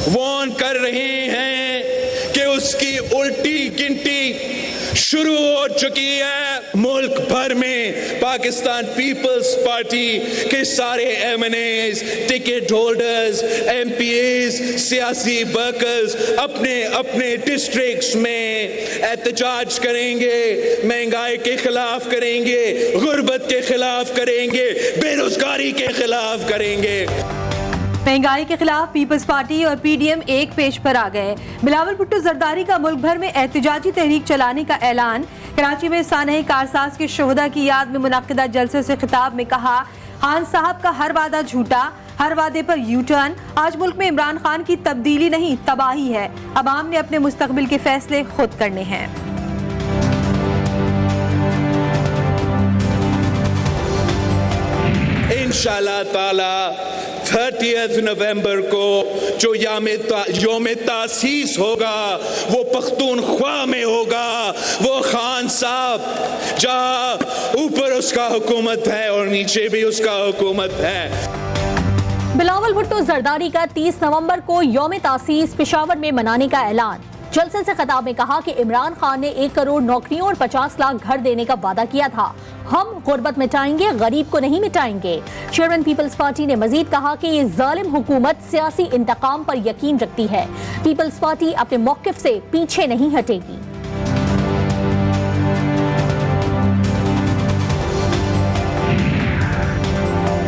Warn कर रहे हैं कि उसकी उल्टी गिनती शुरू हो चुकी है। मुल्क भर में पाकिस्तान पीपल्स पार्टी के सारे एमएनएस, टिकट होल्डर्स, एमपीएस, सियासी वर्कर्स अपने अपने डिस्ट्रिक्ट्स में एहतजाज करेंगे, महंगाई के खिलाफ करेंगे, गुर्बत के खिलाफ करेंगे, बेरोजगारी के खिलाफ करेंगे। महंगाई के खिलाफ पीपल्स पार्टी और पीडीएम एक पेज पर आ गए। बिलावल भुट्टो जरदारी का मुल्क भर में एहतजाजी तहरीक चलाने का ऐलान। कराची में सानह कारसाज के शोहदा की याद में मुनक्किदा जलसे से खिताब में कहा, खान साहब का हर वादा झूठा, हर वादे पर यू टर्न। आज मुल्क में इमरान खान की तब्दीली नहीं तबाही है। अवाम ने अपने मुस्तकबिल के फैसले खुद करने हैं। इंशाअल्लाह ताला 30 नवंबर को जो योम तासीस होगा वो पख्तूनख्वा में होगा। वो खान साहब जहाँ ऊपर उसका हुकूमत है और नीचे भी उसका हुकूमत है। बिलावल भुट्टो जरदारी का 30 नवंबर को योम तासीस पेशावर में मनाने का ऐलान। जलसे से खिताब में कहा कि इमरान खान ने 1 करोड़ नौकरियों और 50 लाख घर देने का वादा किया था। हम गुर्बत मिटाएंगे, गरीब को नहीं मिटाएंगे। चेयरमैन पीपल्स पार्टी ने मजीद कहा कि ये जालिम हुकूमत सियासी इंतकाम पर यकीन रखती है। पीपल्स पार्टी अपने मौकिफ से पीछे नहीं हटेगी।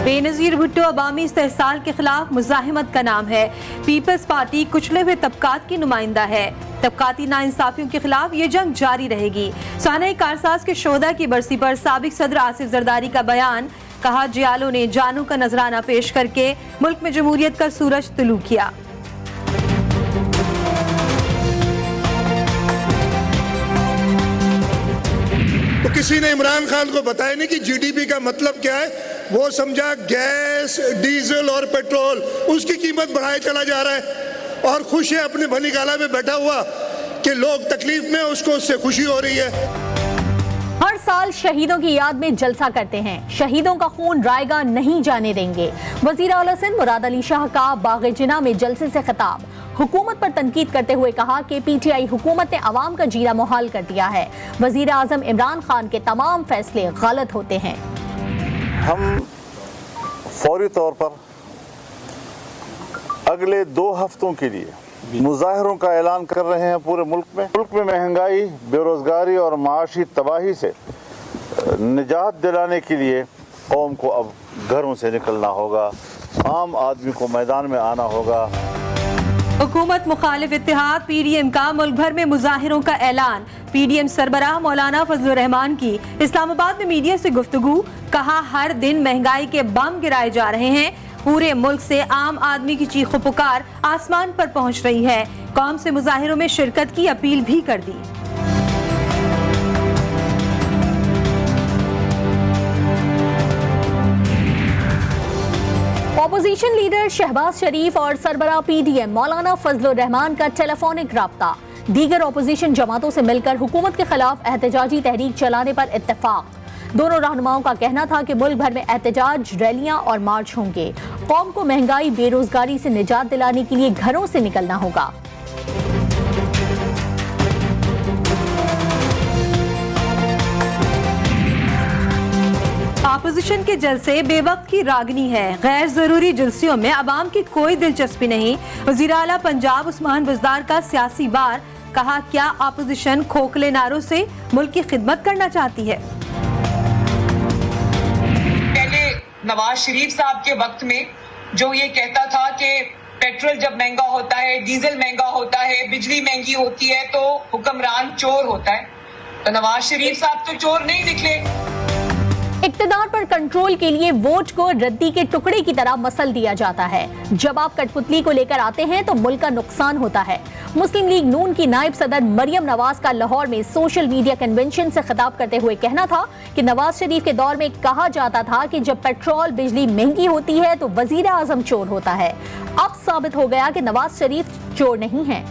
बेनज़ीर भुट्टो अवामी इस्तेहसाल के खिलाफ मुज़ाहिमत का नाम है। पीपल्स पार्टी कुचले हुए तबकात की नुमाइंदा है। तबकाती नाइंसाफियों के खिलाफ ये जंग जारी रहेगी। सानह कारसाज के शोहदा की बरसी पर साबिक सदर आसिफ जरदारी का बयान। कहा, जियालों ने जानों का नजराना पेश करके मुल्क में जमहूरियत का सूरज तुलू किया। तो किसी ने इमरान खान को बताया नहीं कि जीडीपी का मतलब क्या है। वो समझा गैस, डीजल और पेट्रोल, उसकी कीमत बढ़ाए चला जा रहा है और खुश है अपने भली गाला में बैठा हुआ कि लोग तकलीफ में, उसको उससे खुशी हो रही है। हर साल शहीदों की याद में जलसा करते हैं। शहीदों का खून रायगा नहीं जाने देंगे। वजीर आला सिंध मुराद अली शाह का बाग़ जिना में जलसे से खिताब। हुकूमत पर तनकीद करते हुए कहा कि पीटीआई हुकूमत ने अवाम का जीना मुहाल कर दिया है। वजीर आजम इमरान खान के तमाम फैसले गलत होते हैं। हम फौरी तौर पर अगले 2 हफ्तों के लिए मुजाहरों का ऐलान कर रहे हैं पूरे मुल्क में। मुल्क में महंगाई, बेरोजगारी और माशी तबाही से निजात दिलाने के लिए कौम को अब घरों से निकलना होगा, आम आदमी को मैदान में आना होगा। हुकूमत मुखालिफ इत्तेहाद पीडीएम का मुल्क भर में मुजाहिरों का ऐलान। पीडीएम सरबराह मौलाना फजलुर रहमान की इस्लामाबाद में मीडिया से गुफ्तगू। कहा, हर दिन महंगाई के बम गिराए जा रहे हैं। पूरे मुल्क से आम आदमी की चीखो पुकार आसमान पर पहुंच रही है। कौम से मुजाहिरों में शिरकत की अपील भी कर दी। ऑपोजिशन लीडर शहबाज शरीफ और सरबराह पीडीएम मौलाना फजलुर रहमान का टेलीफोनिक राब्ता। दीगर ऑपोजिशन जमातों से मिलकर हुकूमत के खिलाफ एहतजाजी तहरीक चलाने पर इत्तेफाक। दोनों रहनुमाओं का कहना था कि मुल्क भर में एहतजाज, रैलियां और मार्च होंगे। कौम को महंगाई, बेरोजगारी से निजात दिलाने के लिए घरों से निकलना होगा। अपोजिशन के जलसे बेवक्त की रागनी है। गैर जरूरी जलसियों में अवाम की कोई दिलचस्पी नहीं। वज़ीर आला पंजाब उस्मान बुज़दार का सियासी वार। कहा, क्या अपोजिशन खोखले नारों से मुल्क की खिदमत करना चाहती है। पहले नवाज शरीफ साहब के वक्त में जो ये कहता था कि पेट्रोल जब महंगा होता है, डीजल महंगा होता है, बिजली महंगी होती है तो हुक्मरान चोर होता है, तो नवाज शरीफ साहब तो चोर नहीं निकले। इक्तदार पर कंट्रोल के लिए वोट को रद्दी के टुकड़े की तरह मसल दिया जाता है। जब आप कठपुतली को लेकर आते हैं तो मुल्क का नुकसान होता है। मुस्लिम लीग नून की नायब सदर मरियम नवाज का लाहौर में सोशल मीडिया कन्वेंशन से खिताब करते हुए कहना था कि नवाज शरीफ के दौर में कहा जाता था कि जब पेट्रोल बिजली महंगी होती है तो वजीर आजम चोर होता है। अब साबित हो गया कि नवाज शरीफ चोर नहीं है।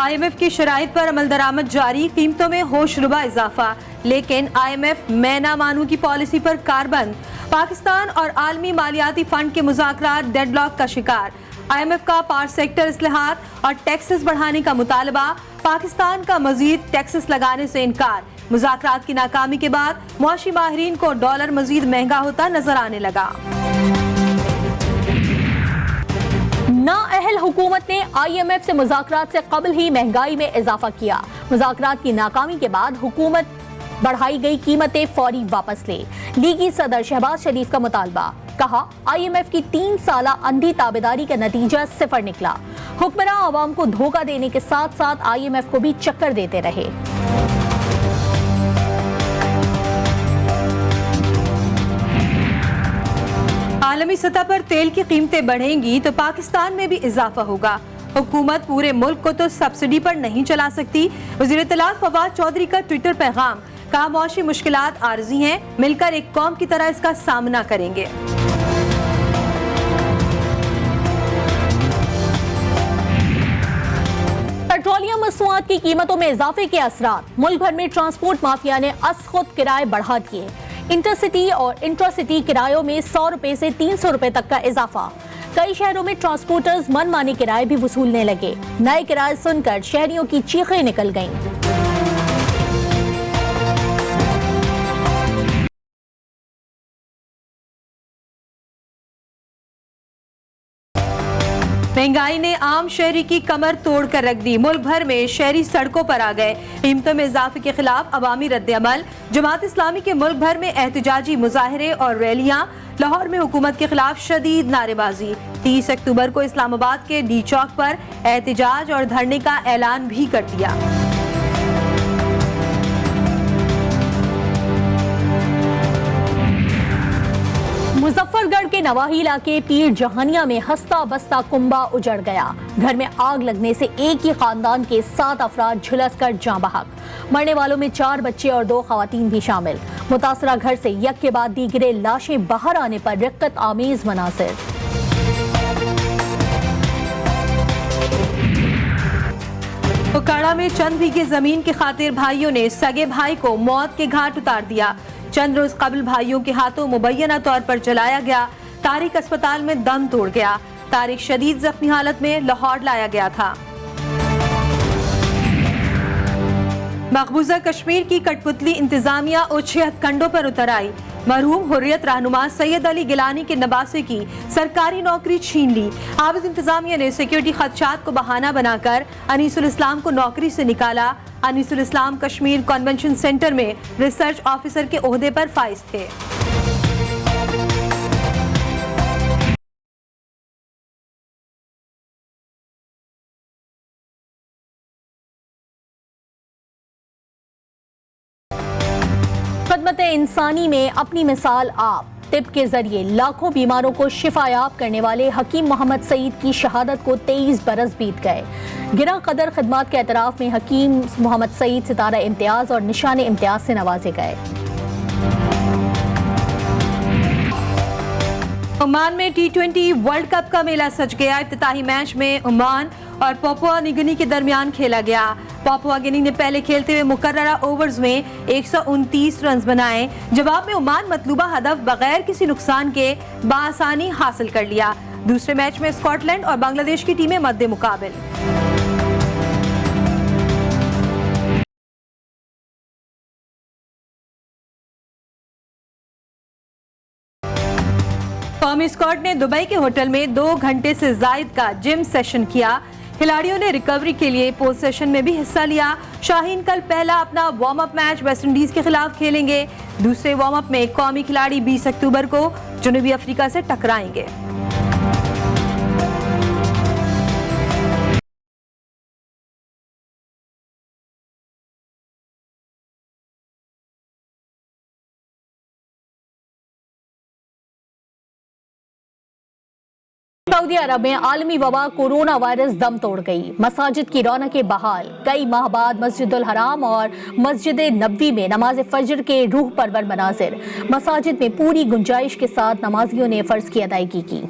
IMF की शराइत पर अमल दरामद जारी। कीमतों में होशरुबा इजाफा। लेकिन IMF मैं ना मानू की पॉलिसी पर कारबंद। पाकिस्तान और आलमी मालियाती फंड के मुज़ाकरात डेडलॉक का शिकार। IMF का पावर सेक्टर इस्लाहात और टैक्सेस बढ़ाने का मुतालबा, पाकिस्तान का मजीद टैक्सेस लगाने से इनकार। मुज़ाकरात की नाकामी के बाद मुआशी माहिरीन को डॉलर मजीद महंगा होता नजर आने लगा। नाअहल हुकूमत ने IMF से मुज़ाकरात से कबल ही महंगाई में इजाफा किया। मुज़ाकरात की नाकामी के बाद हुकूमत बढ़ाई गई कीमतें फौरी वापस ले। लीगी सदर शहबाज शरीफ का मुतालबा, कहा IMF की 3 साला अंधी ताबेदारी का नतीजा सिफर निकला। हुक्मरान आवाम को धोखा देने के साथ साथ IMF को भी चक्कर देते रहे। आलमी सतह पर तेल की कीमतें बढ़ेंगी तो पाकिस्तान में भी इजाफा होगा। हुकूमत पूरे मुल्क को तो सब्सिडी पर नहीं चला सकती। वज़ीर इत्तलात फवाद चौधरी का ट्विटर पैगाम, कहा मौशी मुश्किलात आर्जी हैं, मिलकर एक कौम की तरह इसका सामना करेंगे। पेट्रोलियम मसनूआत की कीमतों में इजाफे के असरात। मुल्क भर में ट्रांसपोर्ट माफिया ने खुद किराए बढ़ा दिए। इंटरसिटी और इंट्रासिटी किरायों में 100 रुपए से 300 रुपए तक का इजाफा। कई शहरों में ट्रांसपोर्टर्स मनमाने किराए भी वसूलने लगे। नए किराए सुनकर शहरियों की चीखें निकल गईं। महंगाई ने आम शहरी की कमर तोड़ कर रख दी। मुल्क भर में शहरी सड़कों पर आ गए। कीमतों में इजाफे के खिलाफ अवामी रद्द-ए-अमल। जमात इस्लामी के मुल्क भर में एहतजाजी मुजाहरे और रैलियां। लाहौर में हुकूमत के खिलाफ शदीद नारेबाजी। 30 अक्टूबर को इस्लामाबाद के डी चौक पर एहतजाज और धरने का ऐलान भी कर दिया। मुजफ्फरगढ़ के नवाही इलाके पीर जहानिया में हंसता बसता कुंबा उजड़ गया। घर में आग लगने से एक ही खानदान के 7 अफराद झुलसकर जाँ बहक। मरने वालों में 4 बच्चे और 2 खवातीन भी शामिल। मुतासरा घर से एक के बाद दीगरे लाशें बाहर आने पर रिक्कत आमीज मनासिर। उकाड़ा में चंद बीघे जमीन की खातिर भाइयों ने सगे भाई को मौत के घाट उतार दिया। चंद रोज कबल भाइयों के हाथों मुबैना तौर पर जलाया गया। तारिक अस्पताल में दम तोड़ गया। तारिक शदीद जख्मी हालत में लाहौर लाया गया था। मकबूजा कश्मीर की कठपुतली इंतजामिया ओछे हथकंडों पर उतर आई। मरहूम हुर्रियत रहनुमा सैयद अली गिलानी के नवासे की सरकारी नौकरी छीन ली। आबिद इंतजामिया ने सिक्योरिटी खदशात को बहाना बनाकर अनीसुल इस्लाम को नौकरी से निकाला। अनीसुल इस्लाम कश्मीर कन्वेंशन सेंटर में रिसर्च ऑफिसर के ओहदे पर फाइज थे। खदमत-ए इंसानी में अपनी मिसाल आप। तिब के जरिए लाखों बीमारों को शिफायाब करने वाले हकीम मोहम्मद सईद की शहादत को 23 बरस बीत गए। गिरा कदर खदमात के एतराफ में हकीम मोहम्मद सईद सितारा इम्तियाज और निशान इम्तियाज से नवाजे गए। ओमान में T20 वर्ल्ड कप का मेला सज गया। इफ्तिताही मैच में ओमान और पापुआ न्यू के दरमियान खेला गया। पापुआ गिनी ने पहले खेलते हुए मुकर्ररा ओवर्स में 129 रन बनाए। जवाब में ओमान मतलूबा हदफ बगैर किसी नुकसान के बासानी हासिल कर लिया। दूसरे मैच में स्कॉटलैंड और बांग्लादेश की टीमें मद्दे मुकाबिल। कौमी स्क्वाड ने दुबई के होटल में 2 घंटे से जायद का जिम सेशन किया। खिलाड़ियों ने रिकवरी के लिए पोस्ट सेशन में भी हिस्सा लिया। शाहीन कल पहला अपना warm up match West Indies के खिलाफ खेलेंगे। दूसरे वार्म अप में कौमी खिलाड़ी 20 अक्टूबर को जनूबी अफ्रीका से टकराएंगे। सऊदी अरब में आलमी वबा कोरोना वायरस दम तोड़ गई। मसाजिद की रौनकें बहाल। कई माह बाद मस्जिदुल हराम और मस्जिद नबवी में नमाज फजर के रूह परवर मनाजिर। मसाजिद में पूरी गुंजाइश के साथ नमाजियों ने फर्ज की अदायगी की।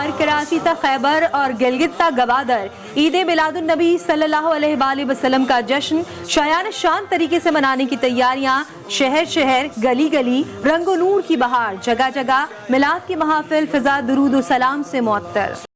और कराची तक खैबर और गिलगित तक गवादर ईद मिलादुन नबी सल्लल्लाहु अलैहि वसल्लम का जश्न शायान शान तरीके से मनाने की तैयारियां। शहर शहर, गली गली रंगो नूर की बहार, जगह जगह मिलाद की महाफिल, फिजा दुरूद सलाम से मुअत्तर।